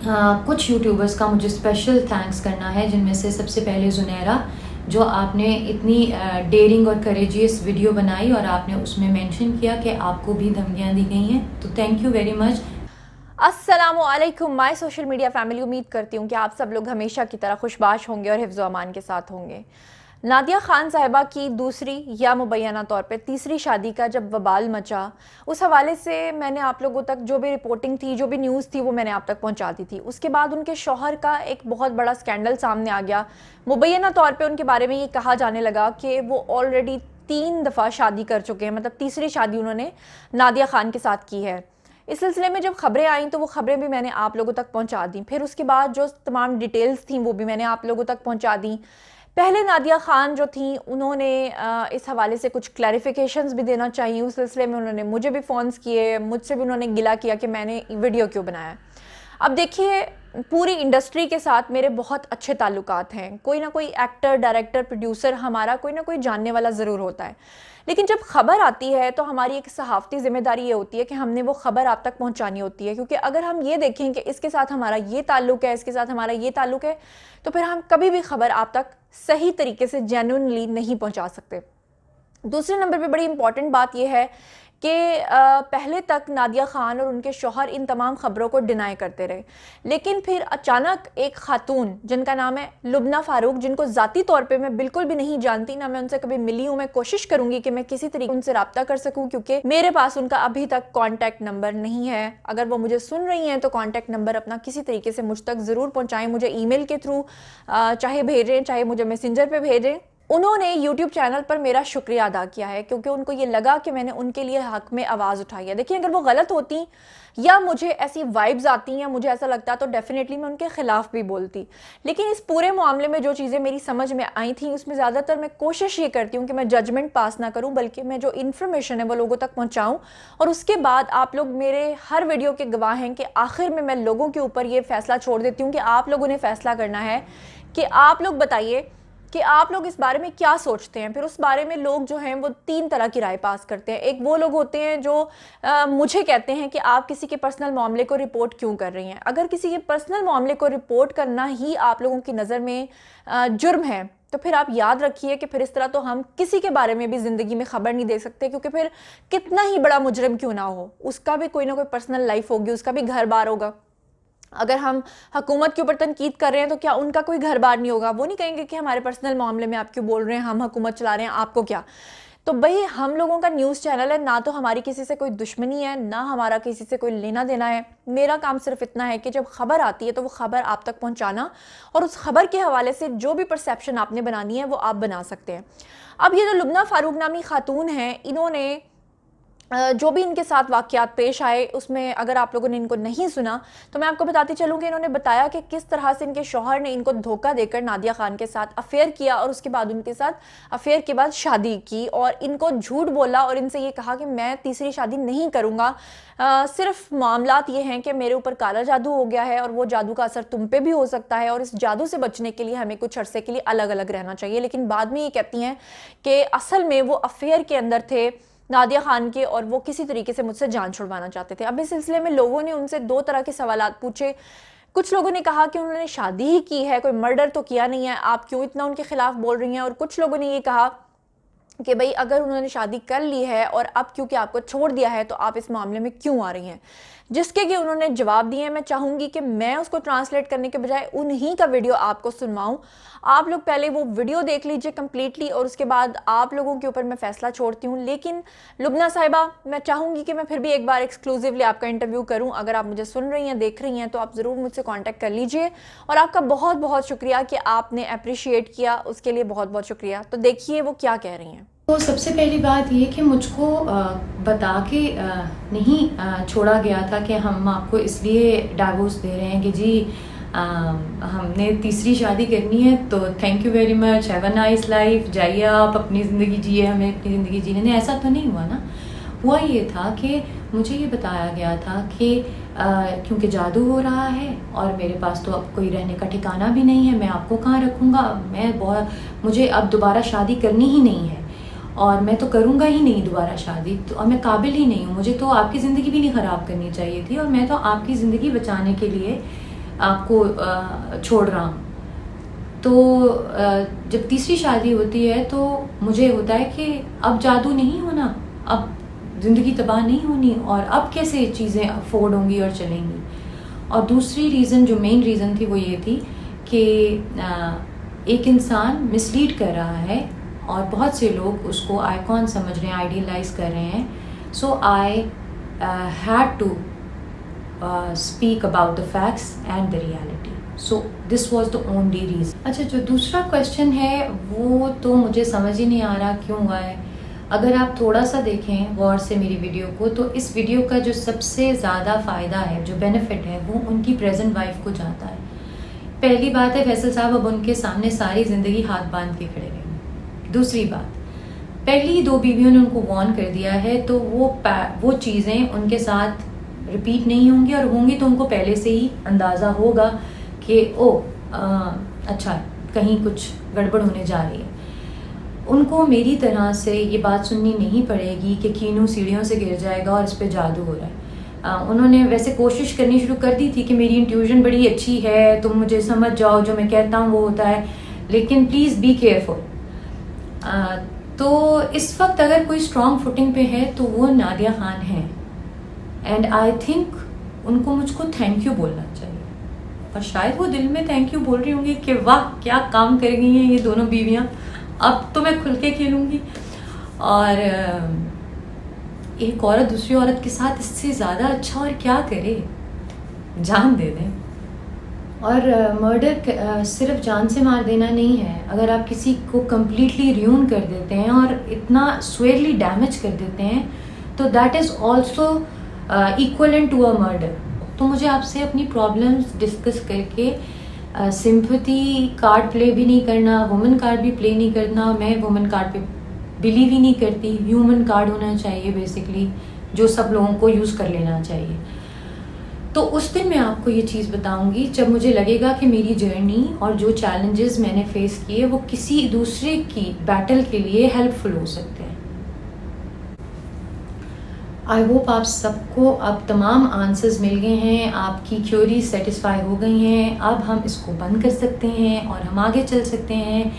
कुछ यूट्यूबर्स का मुझे स्पेशल थैंक्स करना है, जिनमें से सबसे पहले ज़ुनैरा, जो आपने इतनी डेयरिंग और करेजियस वीडियो बनाई और आपने उसमें मेंशन किया कि आपको भी धमकियाँ दी गई हैं, तो थैंक यू वेरी मच। अस्सलामुअलैकुम माय सोशल मीडिया फैमिली। उम्मीद करती हूँ कि आप सब लोग हमेशा की तरह खुशबाश होंगे और हिफ्ज़ अमान के साथ होंगे। नादिया खान साहिबा की दूसरी या मुबैना तौर पे तीसरी शादी का जब वबाल मचा, उस हवाले से मैंने आप लोगों तक जो भी रिपोर्टिंग थी, जो भी न्यूज़ थी, वो मैंने आप तक पहुंचा दी थी। उसके बाद उनके शौहर का एक बहुत बड़ा स्कैंडल सामने आ गया। मुबैना तौर पे उनके बारे में ये कहा जाने लगा कि वो ऑलरेडी 3 दफ़ा शादी कर चुके हैं, मतलब तीसरी शादी उन्होंने नादिया खान के साथ की है। इस सिलसिले में जब खबरें आईं तो वो खबरें भी मैंने आप लोगों तक पहुंचा दी। फिर उसके बाद जो तमाम डिटेल्स थी वो भी मैंने आप लोगों तक पहुंचा दी। पहले नादिया खान जो थी उन्होंने इस हवाले से कुछ क्लैरिफिकेशंस भी देना चाहिए। उस सिलसिले में उन्होंने मुझे भी फ़ोन्स किए, मुझसे भी उन्होंने गिला किया कि मैंने वीडियो क्यों बनाया। अब देखिए, पूरी इंडस्ट्री के साथ मेरे बहुत अच्छे ताल्लुकात हैं। कोई ना कोई एक्टर, डायरेक्टर, प्रोड्यूसर, हमारा कोई ना कोई जानने वाला ज़रूर होता है। लेकिन जब खबर आती है तो हमारी एक सहाफ़ती ज़िम्मेदारी ये होती है कि हमने वो खबर आप तक पहुंचानी होती है, क्योंकि अगर हम ये देखें कि इसके साथ हमारा ये ताल्लुक़ है, इसके साथ हमारा ये ताल्लुक़ है, तो फिर हम कभी भी खबर आप तक सही तरीके से जेन्युइनली नहीं पहुंचा सकते। दूसरे नंबर पे बड़ी इंपॉर्टेंट बात यह है कि पहले तक नादिया खान और उनके शौहर इन तमाम ख़बरों को डिनाई करते रहे, लेकिन फिर अचानक एक ख़ातून जिनका नाम है लुबना फ़ारूक, जिनको ज़ाती तौर पे मैं बिल्कुल भी नहीं जानती, ना मैं उनसे कभी मिली हूँ। मैं कोशिश करूँगी कि मैं किसी तरीके उनसे रब्ता कर सकूँ, क्योंकि मेरे पास उनका अभी तक कॉन्टैक्ट नंबर नहीं है। अगर वो मुझे सुन रही हैं तो कॉन्टैक्ट नंबर अपना किसी तरीके से मुझ तक ज़रूर पहुँचाएँ, मुझे ईमेल के थ्रू चाहे भेजें, चाहे मुझे मैसेंजर पर भेजें। उन्होंने YouTube चैनल पर मेरा शुक्रिया अदा किया है, क्योंकि उनको ये लगा कि मैंने उनके लिए हक में आवाज़ उठाई है। देखिए, अगर वो गलत होती या मुझे ऐसी वाइब्स आती या मुझे ऐसा लगता तो डेफिनेटली मैं उनके ख़िलाफ़ भी बोलती। लेकिन इस पूरे मामले में जो चीज़ें मेरी समझ में आई थी, उसमें ज़्यादातर मैं कोशिश ये करती हूँ कि मैं जजमेंट पास ना करूँ, बल्कि मैं जो इन्फॉर्मेशन है वो लोगों तक पहुँचाऊँ। और उसके बाद आप लोग मेरे हर वीडियो के गवाह हैं कि आखिर में मैं लोगों के ऊपर ये फ़ैसला छोड़ देती हूँ कि आप लोगों ने फ़ैसला करना है कि आप लोग बताइए कि आप लोग इस बारे में क्या सोचते हैं। फिर उस बारे में लोग जो हैं वो 3 तरह की राय पास करते हैं। एक वो लोग होते हैं जो मुझे कहते हैं कि आप किसी के पर्सनल मामले को रिपोर्ट क्यों कर रही हैं। अगर किसी के पर्सनल मामले को रिपोर्ट करना ही आप लोगों की नज़र में जुर्म है, तो फिर आप याद रखिए कि फिर इस तरह तो हम किसी के बारे में भी ज़िंदगी में ख़बर नहीं दे सकते, क्योंकि फिर कितना ही बड़ा मुजरिम क्यों ना हो, उसका भी कोई ना कोई पर्सनल लाइफ होगी, उसका भी घर बार होगा। अगर हम हुकूमत के ऊपर तनकीद कर रहे हैं तो क्या उनका कोई घर बार नहीं होगा? वो नहीं कहेंगे कि हमारे पर्सनल मामले में आप क्यों बोल रहे हैं, हम हुकूमत चला रहे हैं, आपको क्या? तो भाई, हम लोगों का न्यूज़ चैनल है, ना तो हमारी किसी से कोई दुश्मनी है, ना हमारा किसी से कोई लेना देना है। मेरा काम सिर्फ इतना है कि जब खबर आती है तो वो खबर आप तक पहुंचाना, और उस खबर के हवाले से जो भी परसेप्शन आपने बनानी है वो आप बना सकते हैं। अब ये जो लुबना फ़ारूक नामी खातून हैं, इन्होंने जो भी इनके साथ वाक़यात पेश आए, उसमें अगर आप लोगों ने इनको नहीं सुना तो मैं आपको बताती चलूँ कि इन्होंने बताया कि किस तरह से इनके शौहर ने इनको धोखा देकर नादिया खान के साथ अफेयर किया, और उसके बाद उनके साथ अफेयर के बाद शादी की, और इनको झूठ बोला और इनसे ये कहा कि मैं तीसरी शादी नहीं करूँगा। सिर्फ मामलात ये हैं कि मेरे ऊपर काला जादू हो गया है और वो जादू का असर तुम पे भी हो सकता है, और इस जादू से बचने के लिए हमें कुछ अरसे के लिए अलग अलग रहना चाहिए। लेकिन बाद में ये कहती हैं कि असल में वो अफेयर के अंदर थे नादिया खान के, और वो किसी तरीके से मुझसे जान छुड़वाना चाहते थे। अब इस सिलसिले में लोगों ने उनसे 2 तरह के सवालात पूछे। कुछ लोगों ने कहा कि उन्होंने शादी ही की है, कोई मर्डर तो किया नहीं है, आप क्यों इतना उनके खिलाफ बोल रही हैं। और कुछ लोगों ने ये कहा कि भाई, अगर उन्होंने शादी कर ली है और अब क्योंकि आपको छोड़ दिया है तो आप इस मामले में क्यों आ रही हैं। जिसके कि उन्होंने जवाब दिए। मैं चाहूँगी कि मैं उसको ट्रांसलेट करने के बजाय उन्हीं का वीडियो आपको सुनवाऊँ। आप लोग पहले वो वीडियो देख लीजिए कम्प्लीटली, और उसके बाद आप लोगों के ऊपर मैं फ़ैसला छोड़ती हूँ। लेकिन लुबना साहिबा, मैं चाहूँगी कि मैं फिर भी एक बार एक्सक्लूसिवली आपका इंटरव्यू करूँ। अगर आप मुझे सुन रही हैं, देख रही हैं, तो आप ज़रूर मुझसे कॉन्टैक्ट कर लीजिए। और आपका बहुत बहुत शुक्रिया कि आपने अप्रिशिएट किया, उसके लिए बहुत बहुत शुक्रिया। तो देखिए वो क्या कह रही हैं। तो सबसे पहली बात ये कि मुझको बता के नहीं छोड़ा गया था कि हम आपको इसलिए डाइवोर्स दे रहे हैं कि जी हमने तीसरी शादी करनी है, तो thank you very much, have a nice life, जाइए आप अपनी ज़िंदगी जिए, हमें अपनी ज़िंदगी जीने दें। ऐसा तो नहीं हुआ ना। हुआ ये था कि मुझे ये बताया गया था कि क्योंकि जादू हो रहा है और मेरे पास तो अब कोई रहने का ठिकाना भी नहीं है, मैं आपको कहाँ रखूँगा, मुझे अब दोबारा शादी करनी ही नहीं है, और मैं तो करूँगा ही नहीं दोबारा शादी, तो और मैं काबिल ही नहीं हूँ, मुझे तो आपकी ज़िंदगी भी नहीं ख़राब करनी चाहिए थी, और मैं तो आपकी ज़िंदगी बचाने के लिए आपको छोड़ रहा हूँ। तो जब तीसरी शादी होती है तो मुझे होता है कि अब जादू नहीं होना, अब ज़िंदगी तबाह नहीं होनी, और अब कैसे चीज़ें अफोर्ड होंगी और चलेंगी। और दूसरी रीज़न, जो मेन रीज़न थी, वो ये थी कि एक इंसान मिसलीड कर रहा है और बहुत से लोग उसको आइकॉन समझ रहे हैं, आइडियलाइज कर रहे हैं। So I had to speak about the facts and the reality. So this was the only reason. अच्छा, जो दूसरा क्वेश्चन है वो तो मुझे समझ ही नहीं आ रहा क्यों हुआ है। अगर आप थोड़ा सा देखें गौर से मेरी वीडियो को, तो इस वीडियो का जो सबसे ज़्यादा फ़ायदा है, जो बेनिफिट है, वो उनकी प्रेजेंट वाइफ को जाता है। पहली बात है, फैसल साहब अब उनके सामने सारी ज़िंदगी हाथ बांध के खड़े रहेंगे। दूसरी बात, पहली 2 बीवियों ने उनको वॉर्न कर दिया है, तो वो चीज़ें उनके साथ रिपीट नहीं होंगी, और होंगी तो उनको पहले से ही अंदाज़ा होगा कि अच्छा कहीं कुछ गड़बड़ होने जा रही है। उनको मेरी तरह से ये बात सुननी नहीं पड़ेगी कि कीनू सीढ़ियों से गिर जाएगा और इस पे जादू हो रहा है। उन्होंने वैसे कोशिश करनी शुरू कर दी थी कि मेरी इंट्यूजन बड़ी अच्छी है, तुम मुझे समझ जाओ, जो मैं कहता हूँ वो होता है, लेकिन प्लीज़ बी केयरफुल। तो इस वक्त अगर कोई स्ट्रॉन्ग फुटिंग पे है तो वो नादिया खान है, एंड आई थिंक उनको मुझको थैंक यू बोलना चाहिए। और शायद वो दिल में थैंक यू बोल रही होंगी कि वाह क्या काम कर गई हैं ये दोनों बीवियां, अब तो मैं खुल के खेलूँगी। और एक औरत दूसरी औरत के साथ इससे ज़्यादा अच्छा और क्या करे, जान दे दें। और मर्डर सिर्फ जान से मार देना नहीं है। अगर आप किसी को कम्प्लीटली र्यून कर देते हैं और इतना स्वेयरली डैमेज कर देते हैं, तो that is also equivalent to a murder. तो मुझे आपसे अपनी प्रॉब्लम्स डिस्कस करके सिंपैथी कार्ड प्ले भी नहीं करना, वुमन कार्ड भी प्ले नहीं करना। मैं वुमन कार्ड पे बिलीव ही नहीं करती। ह्यूमन कार्ड होना चाहिए बेसिकली, जो सब लोगों को यूज़ कर लेना चाहिए। तो उस दिन मैं आपको ये चीज़ बताऊंगी जब मुझे लगेगा कि मेरी जर्नी और जो चैलेंजेस मैंने फेस किए वो किसी दूसरे की बैटल के लिए हेल्पफुल हो सकते हैं। आई होप आप सबको अब तमाम आंसर्स मिल गए हैं, आपकी क्यूरी सेटिस्फाई हो गई हैं। अब हम इसको बंद कर सकते हैं और हम आगे चल सकते हैं।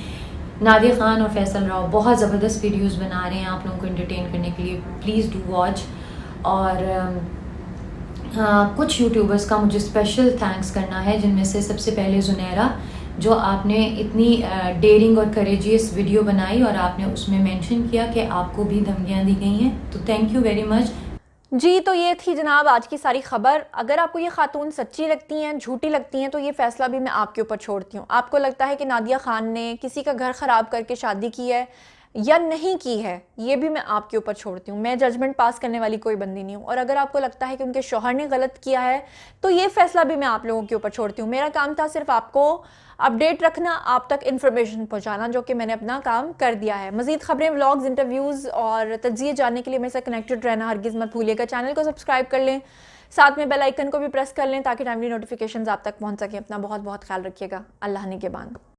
नादिया खान और फैसल राव बहुत ज़बरदस्त वीडियोस बना रहे हैं आप लोगों को एंटरटेन करने के लिए, प्लीज़ डू वॉच। और कुछ यूट्यूबर्स का मुझे स्पेशल थैंक्स करना है, जिनमें से सबसे पहले जुनैरा, जो आपने इतनी डेयरिंग और करेजियस वीडियो बनाई और आपने उसमें मेंशन किया कि आपको भी धमकियाँ दी गई हैं, तो थैंक यू वेरी मच। जी, तो ये थी जनाब आज की सारी खबर। अगर आपको ये खातून सच्ची लगती हैं, झूठी लगती हैं, तो ये फैसला भी मैं आपके ऊपर छोड़ती हूँ। आपको लगता है कि नादिया खान ने किसी का घर ख़राब करके शादी की है या नहीं की है, ये भी मैं आपके ऊपर छोड़ती हूँ। मैं जजमेंट पास करने वाली कोई बंदी नहीं हूँ। और अगर आपको लगता है कि उनके शौहर ने गलत किया है, तो ये फैसला भी मैं आप लोगों के ऊपर छोड़ती हूँ। मेरा काम था सिर्फ आपको अपडेट रखना, आप तक इन्फॉर्मेशन पहुँचाना, जो कि मैंने अपना काम कर दिया है। मज़ीद खबरें, व्लॉग्स, इंटरव्यूज़ और तज्ज़िये जानने के लिए मेरे साथ कनेक्टेड रहना हरगिज़ मत भूलिएगा। चैनल को सब्सक्राइब कर लें, साथ में बेल आइकन को भी प्रेस कर लें ताकि टाइमली नोटिफिकेशंस आप तक पहुँच सकें। अपना बहुत बहुत ख्याल रखिएगा। अल्लाह निगहबान।